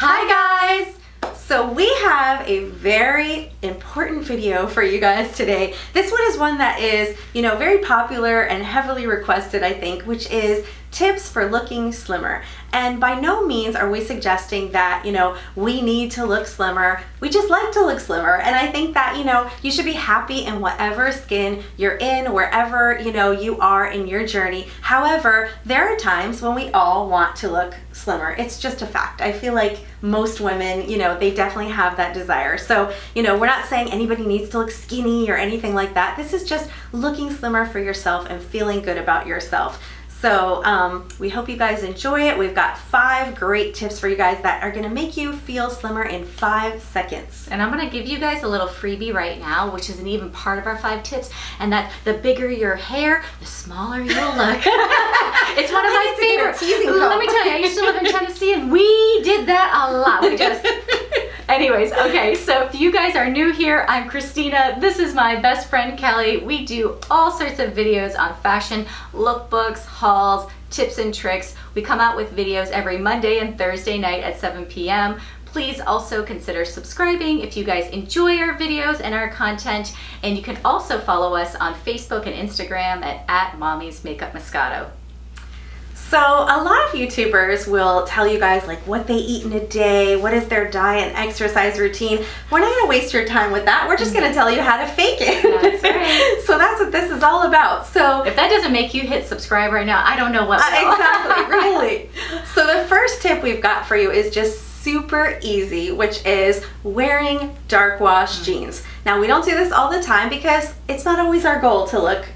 Hi guys! So we have a very important video for you guys today. This one is one that is, very popular and heavily requested, I think, which is tips for looking slimmer. And by no means are we suggesting that, we need to look slimmer. We just like to look slimmer. And I think that, you should be happy in whatever skin you're in, wherever, you are in your journey. However, there are times when we all want to look slimmer. It's just a fact. I feel like most women, they definitely have that desire. So, we're not saying anybody needs to look skinny or anything like that. This is just looking slimmer for yourself and feeling good about yourself. So we hope you guys enjoy it. We've got 5 great tips for you guys that are gonna make you feel slimmer in 5 seconds. And I'm gonna give you guys a little freebie right now, which isn't even part of our 5 tips, and that's the bigger your hair, the smaller you'll look. It's one of my favorites. Let me tell you, I used to live in Tennessee and we did that a lot. Anyways, okay, so if you guys are new here, I'm Christina. This is my best friend, Kelly. We do all sorts of videos on fashion, lookbooks, hauls, tips and tricks. We come out with videos every Monday and Thursday night at 7 p.m. Please also consider subscribing if you guys enjoy our videos and our content. And you can also follow us on Facebook and Instagram at Mommy's Makeup Moscato. So a lot of YouTubers will tell you guys like what they eat in a day, what is their diet and exercise routine. We're not going to waste your time with that. We're just going to tell you how to fake it. That's right. So that's what this is all about. So if that doesn't make you hit subscribe right now, I don't know what will. Exactly, really. So the first tip we've got for you is just super easy, which is wearing dark wash jeans. Now we don't do this all the time because it's not always our goal to look,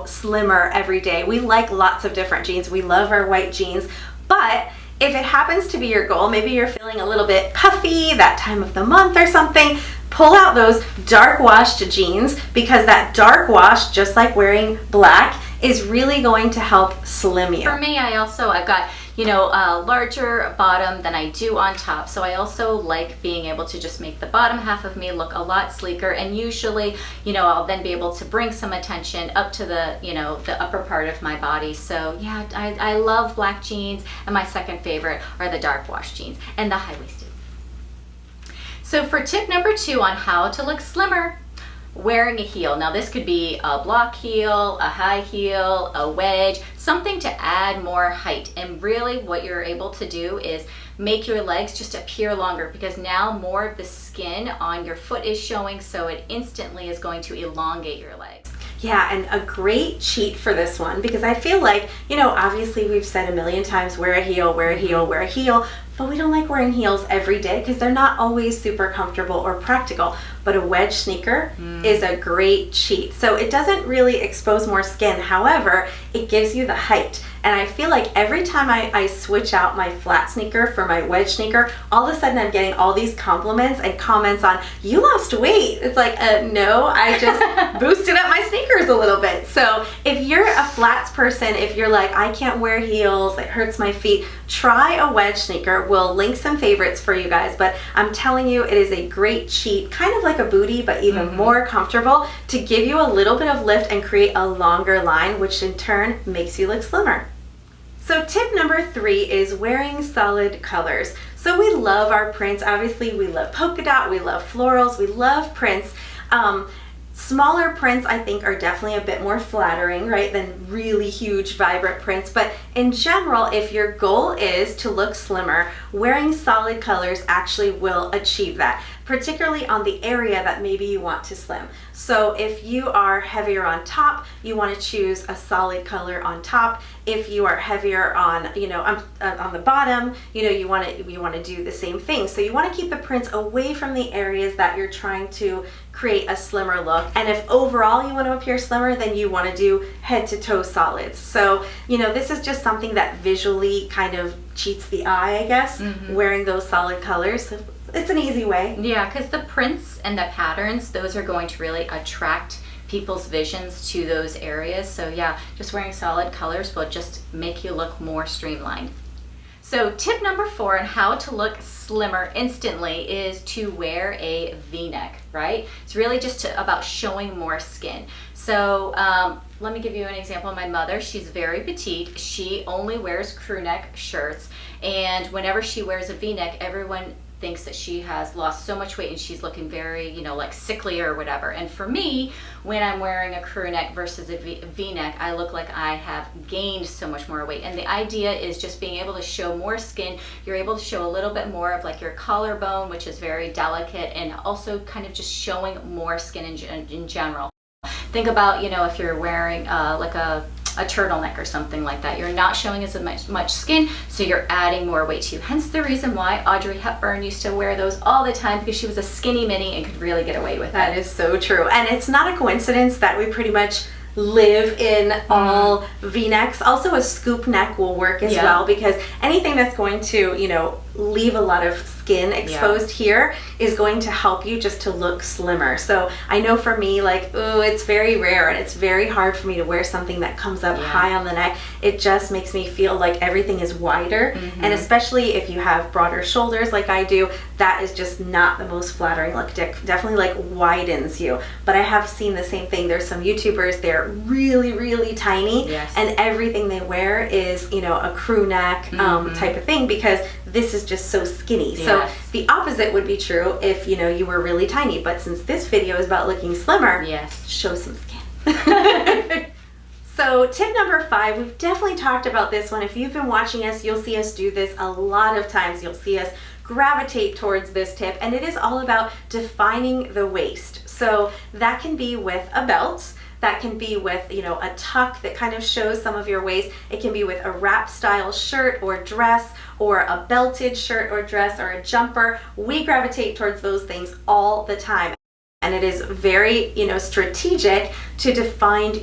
slimmer every day. We like lots of different jeans. We love our white jeans, but if it happens to be your goal, maybe you're feeling a little bit puffy that time of the month or something, pull out those dark washed jeans because that dark wash, just like wearing black, is really going to help slim you. For me, I've got a larger bottom than I do on top. So I also like being able to just make the bottom half of me look a lot sleeker. And usually, I'll then be able to bring some attention up to the, the upper part of my body. So yeah, I love black jeans. And my second favorite are the dark wash jeans and the high-waisted. So for tip number 2 on how to look slimmer, wearing a heel. Now this could be a block heel, a high heel, a wedge, something to add more height. And really what you're able to do is make your legs just appear longer because now more of the skin on your foot is showing, so it instantly is going to elongate your legs. Yeah, and a great cheat for this one, because I feel like, obviously we've said a million times, wear a heel, wear a heel, wear a heel, but we don't like wearing heels every day because they're not always super comfortable or practical. But a wedge sneaker is a great cheat. So it doesn't really expose more skin. However, it gives you the height. And I feel like every time I switch out my flat sneaker for my wedge sneaker, all of a sudden I'm getting all these compliments and comments on, you lost weight. It's like, no, I just boosted up my sneakers a little bit. So if you're a flats person, if you're like, I can't wear heels, it hurts my feet, try a wedge sneaker. We'll link some favorites for you guys, but I'm telling you, it is a great cheat, kind of like a bootie, but even more comfortable to give you a little bit of lift and create a longer line, which in turn makes you look slimmer. So tip number 3 is wearing solid colors. So we love our prints. Obviously, we love polka dot, we love florals, we love prints. Smaller prints, I think, are definitely a bit more flattering, right, than really huge, vibrant prints. But in general, if your goal is to look slimmer, wearing solid colors actually will achieve that, particularly on the area that maybe you want to slim. So if you are heavier on top, you want to choose a solid color on top. If you are heavier on, on the bottom, you want to do the same thing. So you want to keep the prints away from the areas that you're trying to create a slimmer look. And if overall you want to appear slimmer, then you want to do head to toe solids. So, this is just something that visually kind of cheats the eye, I guess, wearing those solid colors. It's an easy way. Yeah, because the prints and the patterns, those are going to really attract people's visions to those areas. So yeah, just wearing solid colors will just make you look more streamlined. So tip number 4 on how to look slimmer instantly is to wear a V-neck, right? It's really just about showing more skin. So let me give you an example. My mother, she's very petite. She only wears crew neck shirts. And whenever she wears a V-neck, everyone thinks that she has lost so much weight and she's looking very, like sickly or whatever. And for me, when I'm wearing a crew neck versus a V-neck, I look like I have gained so much more weight. And the idea is just being able to show more skin. You're able to show a little bit more of like your collarbone, which is very delicate, and also kind of just showing more skin in general. Think about, if you're wearing like a turtleneck or something like that. You're not showing as much skin, so you're adding more weight to you. Hence the reason why Audrey Hepburn used to wear those all the time, because she was a skinny mini and could really get away with it. That is so true. And it's not a coincidence that we pretty much live in all V-necks. Also, a scoop neck will work as well, because anything that's going to, leave a lot of skin exposed here is going to help you just to look slimmer. So I know for me, it's very rare and it's very hard for me to wear something that comes up high on the neck. It just makes me feel like everything is wider. And especially if you have broader shoulders like I do, that is just not the most flattering look. Definitely widens you. But I have seen the same thing. There's some YouTubers, they're really, really tiny, and everything they wear is, a crew neck type of thing, because this is just so skinny. So the opposite would be true if, you were really tiny. But since this video is about looking slimmer, show some skin. So tip number 5, we've definitely talked about this one. If you've been watching us, you'll see us do this a lot of times. You'll see us gravitate towards this tip, and it is all about defining the waist. So that can be with a belt. That can be with, a tuck that kind of shows some of your waist. It can be with a wrap style shirt or dress, or a belted shirt or dress, or a jumper. We gravitate towards those things all the time. And it is very, strategic to define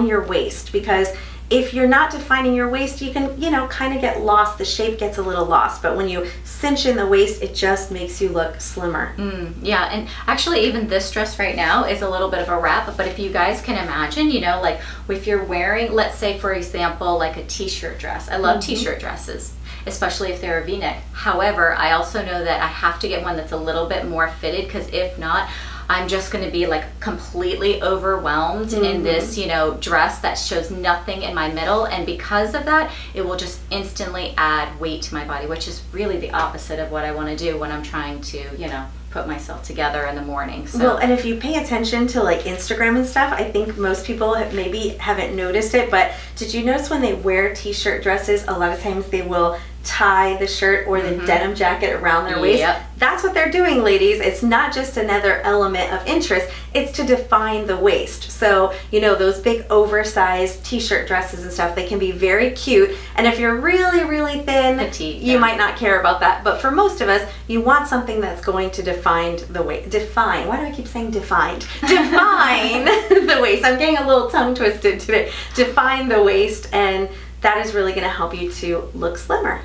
your waist, because if you're not defining your waist, you can, kind of get lost. The shape gets a little lost. But when you cinch in the waist, it just makes you look slimmer. Yeah, and actually even this dress right now is a little bit of a wrap. But if you guys can imagine, if you're wearing, let's say, for example, like a t-shirt dress. I love t-shirt dresses, especially if they're a V-neck. However, I also know that I have to get one that's a little bit more fitted, because if not, I'm just going to be completely overwhelmed in this, dress that shows nothing in my middle. And because of that, it will just instantly add weight to my body, which is really the opposite of what I want to do when I'm trying to, put myself together in the morning. So. Well, and if you pay attention to Instagram and stuff, I think most people maybe haven't noticed it, but did you notice when they wear t-shirt dresses, a lot of times they will tie the shirt or the denim jacket around their waist? That's what they're doing, ladies. It's not just another element of interest, it's to define the waist. So, those big oversized t-shirt dresses and stuff, they can be very cute. And if you're really, really thin, petite, you might not care about that. But for most of us, you want something that's going to define the waist. Define. Why do I keep saying defined? Define the waist. I'm getting a little tongue twisted today. Define the waist, and that is really going to help you to look slimmer.